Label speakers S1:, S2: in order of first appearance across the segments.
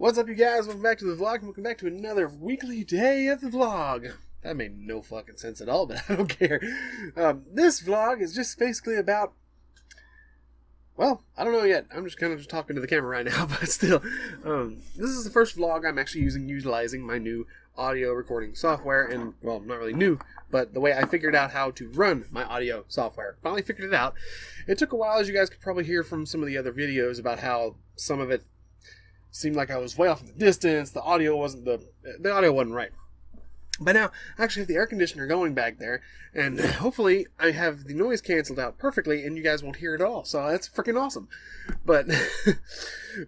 S1: What's up, you guys? Welcome back to the vlog. Welcome back to another weekly day of the vlog. That made no fucking sense at all, but I don't care. This vlog is just basically about... Well, I don't know yet. I'm just kind of just talking to the camera right now, but still. This is the first vlog I'm actually utilizing my new audio recording software, and, well, not really new, but the way I figured out how to run my audio software. Finally figured it out. It took a while, as you guys could probably hear from some of the other videos, about how some of it seemed like I was way off in the distance, the audio wasn't right. But now, I actually have the air conditioner going back there, and hopefully I have the noise canceled out perfectly, and you guys won't hear it all, so that's freaking awesome. But,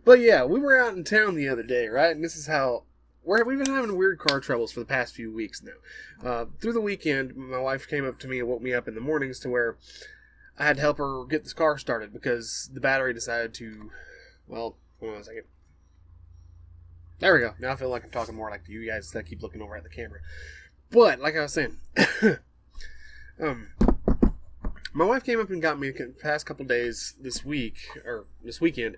S1: but yeah, we were out in town the other day, right, and this is how, we've been having weird car troubles for the past few weeks now. Through the weekend, my wife came up to me and woke me up in the mornings to where I had to help her get this car started, because the battery decided to, well, hold on a second. There we go. Now I feel like I'm talking more like to you guys that keep looking over at the camera. But, like I was saying, my wife came up and got me the past couple days this weekend,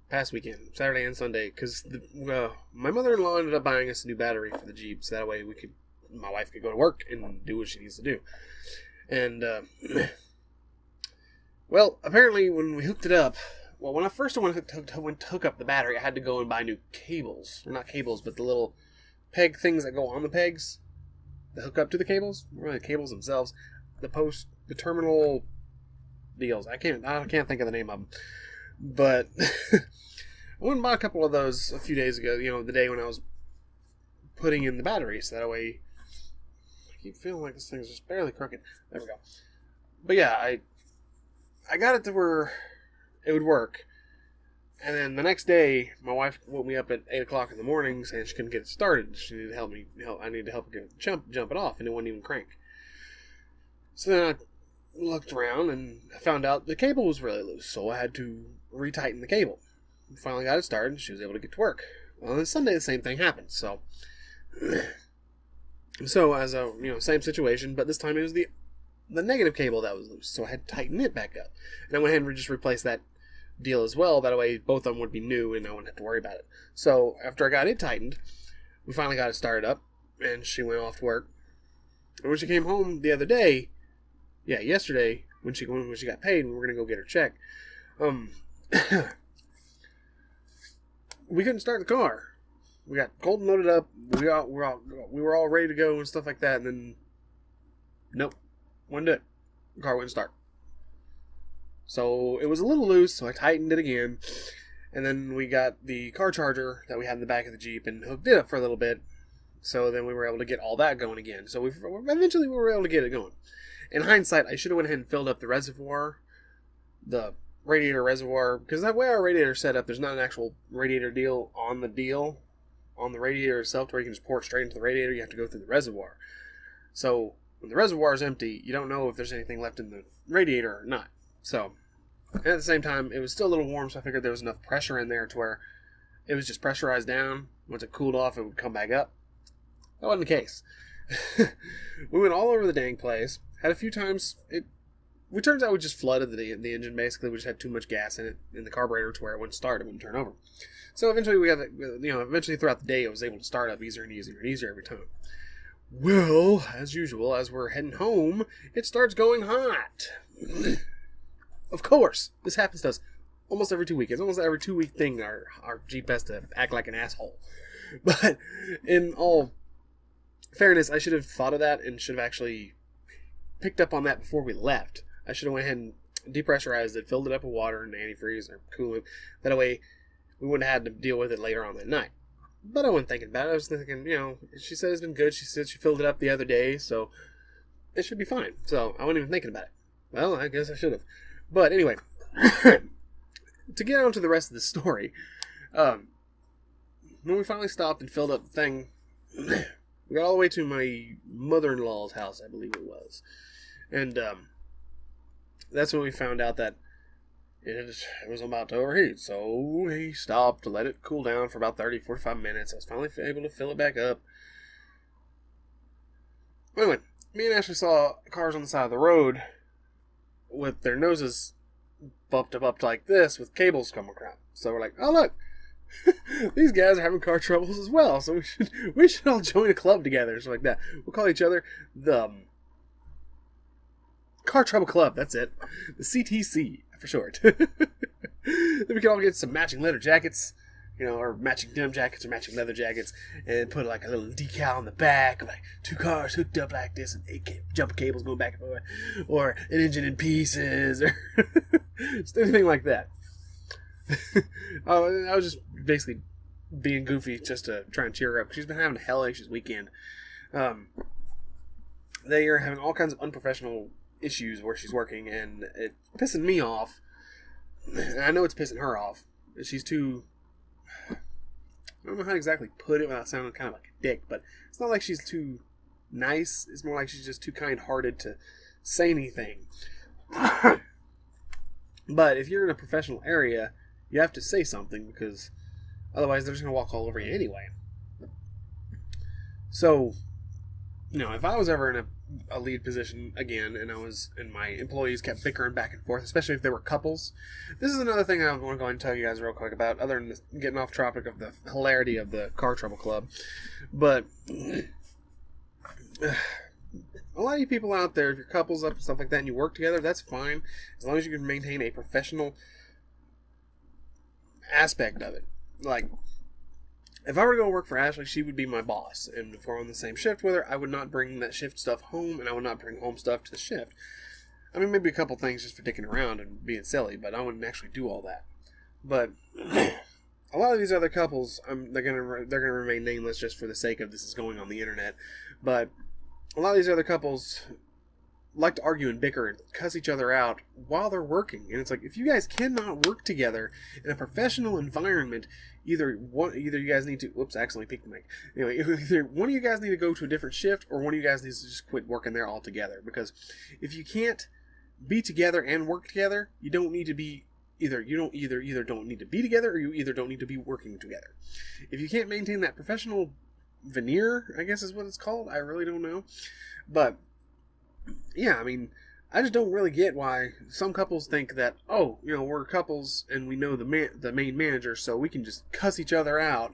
S1: Saturday and Sunday, because my mother-in-law ended up buying us a new battery for the Jeep, so that way my wife could go to work and do what she needs to do. And, well, apparently when we hooked it up, well, when I first went to hook up the battery, I had to go and buy new cables. Or not cables, but the little peg things that go on the pegs that hook up to the cables. Really, the cables themselves. The terminal deals. I can't think of the name of them. But I went and bought a couple of those a few days ago. You know, the day when I was putting in the battery. So that way, I keep feeling like this thing's just barely crooked. There we go. But yeah, I got it to where it would work. And then the next day, my wife woke me up at 8 o'clock in the morning saying she couldn't get it started. She needed to help me. I needed to help her jump it off, and it wouldn't even crank. So then I looked around and I found out the cable was really loose, so I had to retighten the cable. Finally got it started, and she was able to get to work. Well, on Sunday the same thing happened. So as a same situation, but this time it was the negative cable that was loose, so I had to tighten it back up. And I went ahead and just replaced that deal as well. That way both of them would be new and I wouldn't have to worry about it. So after I got it tightened, we finally got it started up, and she went off to work. And when she came home the other day, yesterday, when she got paid, we were going to go get her check, we couldn't start the car. We got cold and loaded up, we were all ready to go and stuff like that, and then nope. Wouldn't do it. The car wouldn't start. So it was a little loose, so I tightened it again. And then we got the car charger that we had in the back of the Jeep and hooked it up for a little bit. So then we were able to get all that going again. So eventually we were able to get it going. In hindsight, I should have went ahead and filled up the reservoir, the radiator reservoir, because that way our radiator is set up, there's not an actual radiator deal on the radiator itself, where you can just pour it straight into the radiator. You have to go through the reservoir. So when the reservoir is empty, you don't know if there's anything left in the radiator or not. So, and at the same time, it was still a little warm, so I figured there was enough pressure in there to where it was just pressurized down. Once it cooled off, it would come back up. That wasn't the case. We went all over the dang place. Had a few times, it turns out we just flooded the engine, basically. We just had too much gas in it, in the carburetor, to where it wouldn't start, it wouldn't turn over. So eventually eventually throughout the day, it was able to start up easier and easier and easier every time. Well, as usual, as we're heading home, it starts going hot. Of course, this happens to us almost every 2 weeks. It's almost every 2 week thing our Jeep has to act like an asshole. But in all fairness, I should have thought of that and should have actually picked up on that before we left. I should have went ahead and depressurized it, filled it up with water and antifreeze or coolant. That way, we wouldn't have had to deal with it later on that night. But I wasn't thinking about it. I was thinking, she said it's been good. She said she filled it up the other day, so it should be fine. So I wasn't even thinking about it. Well, I guess I should have. But anyway, to get on to the rest of the story, when we finally stopped and filled up the thing, we got all the way to my mother-in-law's house, I believe it was. And that's when we found out that it was about to overheat, so he stopped to let it cool down for about 30-45 minutes. I was finally able to fill it back up. Anyway, me and Ashley saw cars on the side of the road with their noses bumped up like this with cables coming around. So we're like, oh look, these guys are having car troubles as well, so we should all join a club together, or something like that. We'll call each other the Car Trouble Club. That's it, the CTC for short. Then we can all get some matching leather jackets, or matching denim jackets or matching leather jackets, and put like a little decal on the back, like 2 cars hooked up like this, and 8 jumper cables going back and forth, or an engine in pieces, or just anything like that. I was just basically being goofy just to try and cheer her up. She's been having a hell anxious weekend. They are having all kinds of unprofessional issues where she's working, and it's pissing me off. And I know it's pissing her off. She's too... I don't know how to exactly put it without sounding kind of like a dick, but it's not like she's too nice. It's more like she's just too kind-hearted to say anything. But if you're in a professional area, you have to say something, because otherwise they're just going to walk all over you anyway. So, if I was ever in a lead position again, and my employees kept bickering back and forth, especially if they were couples. This is another thing I want to go ahead and tell you guys real quick about, other than getting off topic of the hilarity of the Car Trouble Club. But a lot of you people out there, if you're couples up and stuff like that and you work together, that's fine, as long as you can maintain a professional aspect of it. Like, if I were to go work for Ashley, she would be my boss, and if we're on the same shift with her, I would not bring that shift stuff home, and I would not bring home stuff to the shift. I mean, maybe a couple things just for dicking around and being silly, but I wouldn't actually do all that. But a lot of these other couples, they're gonna remain nameless just for the sake of this is going on the internet. But a lot of these other couples like to argue and bicker and cuss each other out while they're working, and it's like, if you guys cannot work together in a professional environment, either you guys need to, whoops, I accidentally peeked the mic. Anyway, either one of you guys need to go to a different shift, or one of you guys needs to just quit working there altogether. Because if you can't be together and work together, you don't need to be either don't need to be together, or you either don't need to be working together. If you can't maintain that professional veneer, I guess is what it's called. I really don't know, but yeah, I mean, I just don't really get why some couples think that, we're couples and we know the main manager, so we can just cuss each other out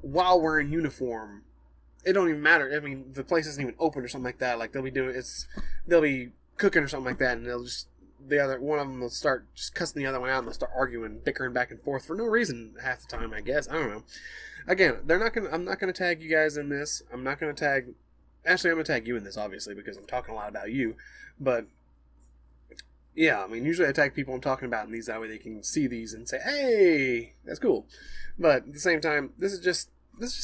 S1: while we're in uniform. It don't even matter. I mean, the place isn't even open or something like that. Like, they'll be cooking or something like that, and one of them will start just cussing the other one out, and they'll start arguing, bickering back and forth for no reason half the time, I guess. I don't know. Again, I'm not gonna tag you guys in this. I'm not gonna tag... Actually, I'm going to tag you in this, obviously, because I'm talking a lot about you. But, yeah, I mean, usually I tag people I'm talking about in these, that way they can see these and say, hey, that's cool. But at the same time, this is just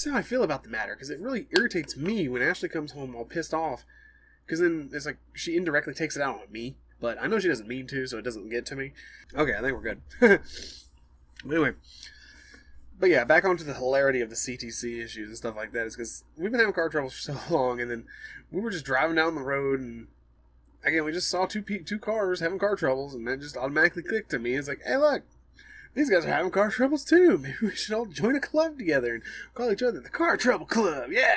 S1: how I feel about the matter, because it really irritates me when Ashley comes home all pissed off, because then it's like she indirectly takes it out on me. But I know she doesn't mean to, so it doesn't get to me. Okay, I think we're good. But anyway... But yeah, back onto the hilarity of the CTC issues and stuff like that, is because we've been having car troubles for so long, and then we were just driving down the road, and again, we just saw two cars having car troubles, and that just automatically clicked to me. It's like, hey, look, these guys are having car troubles too. Maybe we should all join a club together and call each other the Car Trouble Club. Yeah,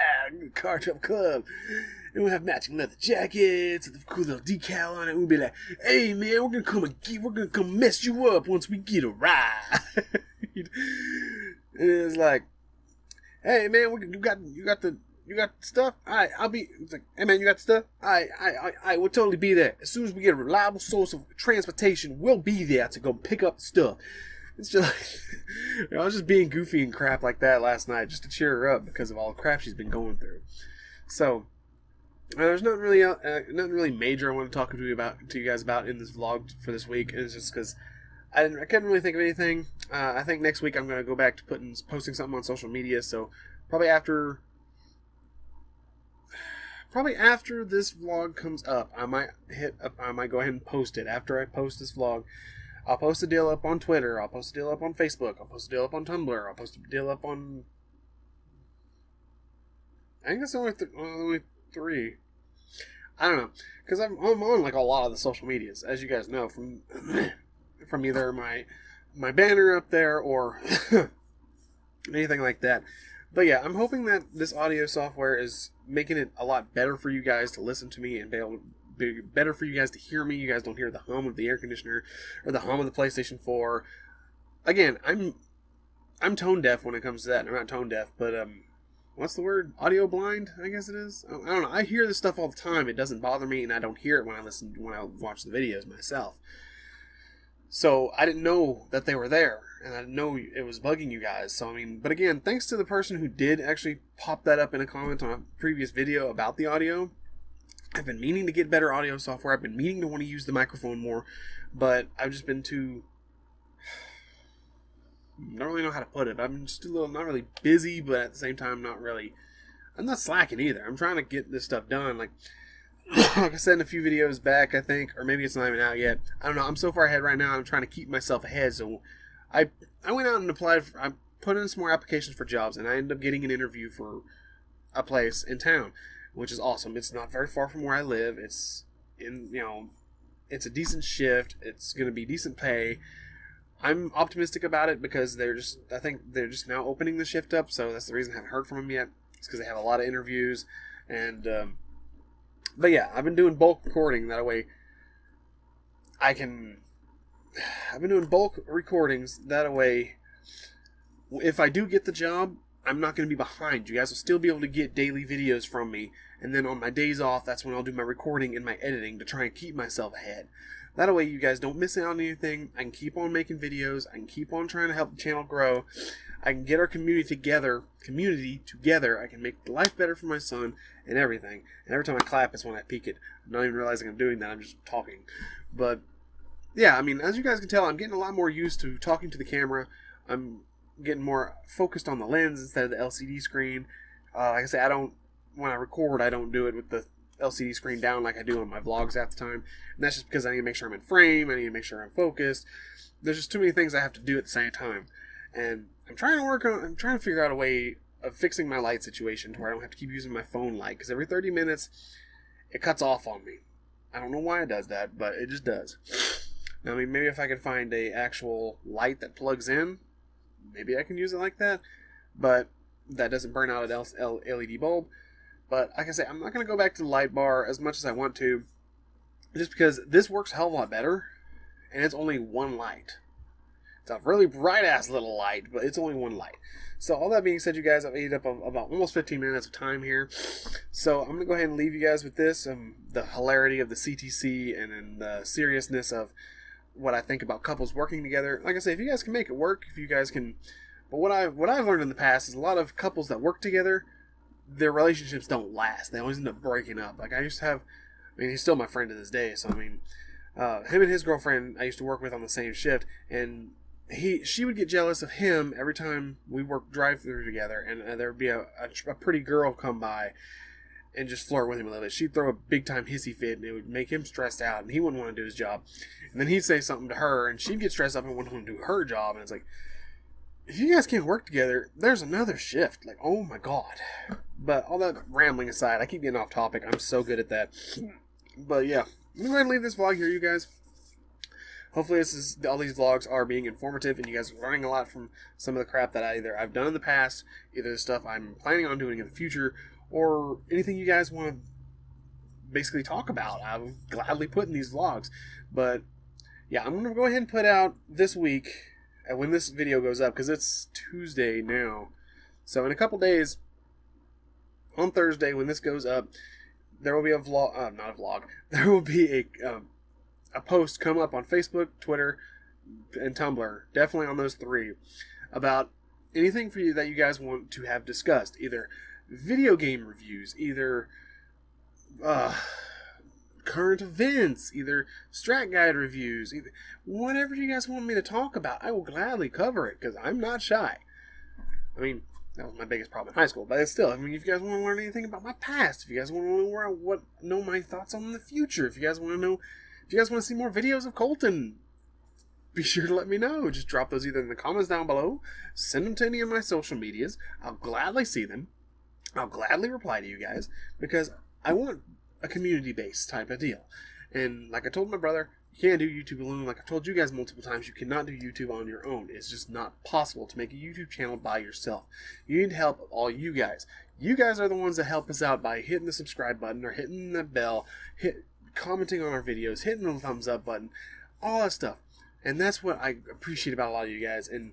S1: Car Trouble Club. And we'll have matching leather jackets with a cool little decal on it. We'll be like, hey, man, we're gonna come mess you up once we get a ride. And it's like, hey, man, you got the stuff? Alright, I'll be... It's like, hey, man, you got the stuff? Alright, we'll totally be there. As soon as we get a reliable source of transportation, we'll be there to go pick up the stuff. It's just like... I was just being goofy and crap like that last night just to cheer her up because of all the crap she's been going through. So, there's nothing really major I want to talk to you guys about in this vlog for this week. It's just because I couldn't really think of anything. I think next week I'm going to go back to posting something on social media, so probably after this vlog comes up, I might go ahead and post it. After I post this vlog, I'll post a deal up on Twitter, I'll post a deal up on Facebook, I'll post a deal up on Tumblr, I'll post a deal up on... I think that's only 3. I don't know, because I'm on like a lot of the social medias, as you guys know, from either my banner up there or anything like that. But yeah, I'm hoping that this audio software is making it a lot better for you guys to listen to me and be better for you guys to hear me. You guys don't hear the hum of the air conditioner or the hum of the PlayStation 4. Again, I'm tone deaf when it comes to that. I'm not tone deaf, but what's the word? Audio blind, I guess it is. I don't know. I hear this stuff all the time. It doesn't bother me, and I don't hear it when I watch the videos myself. So I didn't know that they were there, and I didn't know it was bugging you guys. So I mean, but again, thanks to the person who did actually pop that up in a comment on a previous video about the audio. I've been meaning to get better audio software. I've been meaning to want to use the microphone more, but I've just been too... I don't really know how to put it. I'm just a little, not really busy, but at the same time, I'm not slacking either. I'm trying to get this stuff done. Like I said in a few videos back, I think, or maybe it's not even out yet. I don't know. I'm so far ahead right now. I'm trying to keep myself ahead. So I went out and I put in some more applications for jobs, and I ended up getting an interview for a place in town, which is awesome. It's not very far from where I live. It's it's a decent shift. It's going to be decent pay. I'm optimistic about it because I think they're just now opening the shift up, so that's the reason I haven't heard from them yet. It's because they have a lot of interviews, and but yeah, I've been doing bulk recording. That way I've been doing bulk recordings. That way, if I do get the job, I'm not going to be behind. You guys will still be able to get daily videos from me. And then on my days off, that's when I'll do my recording and my editing to try and keep myself ahead. That way you guys don't miss out on anything. I can keep on making videos. I can keep on trying to help the channel grow. I can get our community together. I can make life better for my son and everything. And every time I clap, it's when I peek it. I'm not even realizing I'm doing that. I'm just talking. But yeah, I mean, as you guys can tell, I'm getting a lot more used to talking to the camera. I'm getting more focused on the lens instead of the LCD screen. Like I say, when I record, I don't do it with the LCD screen down like I do on my vlogs at the time. And that's just because I need to make sure I'm in frame. I need to make sure I'm focused. There's just too many things I have to do at the same time. And I'm trying to figure out a way of fixing my light situation to where I don't have to keep using my phone light. Because every 30 minutes, it cuts off on me. I don't know why it does that, but it just does. Now, I mean, maybe if I could find a actual light that plugs in, maybe I can use it like that. But that doesn't burn out an LED bulb. But like I say, I'm not going to go back to the light bar as much as I want to, just because this works a hell of a lot better, and it's only one light. It's a really bright-ass little light, but it's only one light. So all that being said, you guys, I've ate up about almost 15 minutes of time here. So I'm going to go ahead and leave you guys with this, the hilarity of the CTC and then the seriousness of what I think about couples working together. Like I say, if you guys can make it work, if you guys can... But what I've learned in the past is a lot of couples that work together, their relationships don't last. They always end up breaking up. Like I used to have, he's still my friend to this day. So him and his girlfriend I used to work with on the same shift, and she would get jealous of him every time we worked drive-through together, and there would be a pretty girl come by and just flirt with him a little bit. She'd throw a big time hissy fit, and it would make him stressed out, and he wouldn't want to do his job. And then he'd say something to her, and she'd get stressed up and wouldn't want to do her job. And it's like, if you guys can't work together, there's another shift. Like, oh my god. But all that rambling aside, I keep getting off topic. I'm so good at that. But yeah, I'm going to go ahead and leave this vlog here, you guys. Hopefully all these vlogs are being informative and you guys are learning a lot from some of the crap that I've done in the past, either the stuff I'm planning on doing in the future, or anything you guys want to basically talk about. I will gladly put in these vlogs. But yeah, I'm going to go ahead and put out this week, when this video goes up, because it's Tuesday now. So in a couple days, on Thursday when this goes up, there will be a vlog, not a vlog, there will be a post come up on Facebook, Twitter, and Tumblr, definitely on those three, about anything for you that you guys want to have discussed. Either video game reviews, either current events, either strat guide reviews, either whatever you guys want me to talk about, I will gladly cover it, because I'm not shy. I mean, that was my biggest problem in high school, but still, I mean, if you guys want to learn anything about my past, if you guys want to know my thoughts on the future, if you guys want to see more videos of Colton, be sure to let me know. Just drop those either in the comments down below, send them to any of my social medias. I'll gladly see them. I'll gladly reply to you guys, because I want a community-based type of deal. And like I told my brother, you can't do YouTube alone. Like I've told you guys multiple times, you cannot do YouTube on your own. It's just not possible to make a YouTube channel by yourself. You need help of all you guys. You guys are the ones that help us out by hitting the subscribe button or hitting the bell, commenting on our videos, hitting the thumbs up button, all that stuff. And that's what I appreciate about a lot of you guys. And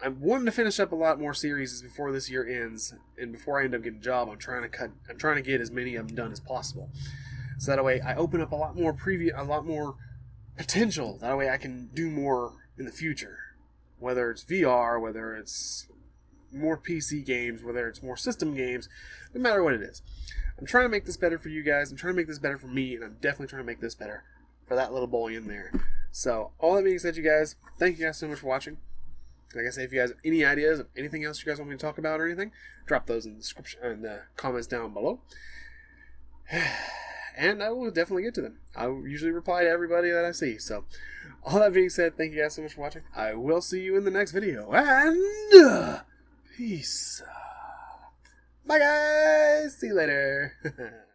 S1: I'm wanting to finish up a lot more series before this year ends, and before I end up getting a job, I'm trying to get as many of them done as possible. So that way, I open up a lot more potential. That way, I can do more in the future, whether it's VR, whether it's more PC games, whether it's more system games, no matter what it is. I'm trying to make this better for you guys. I'm trying to make this better for me, and I'm definitely trying to make this better for that little boy in there. So, all that being said, you guys, thank you guys so much for watching. Like I say, if you guys have any ideas of anything else you guys want me to talk about or anything, drop those in the description and the comments down below. And I will definitely get to them. I usually reply to everybody that I see. So, all that being said, thank you guys so much for watching. I will see you in the next video. And peace. Bye, guys. See you later.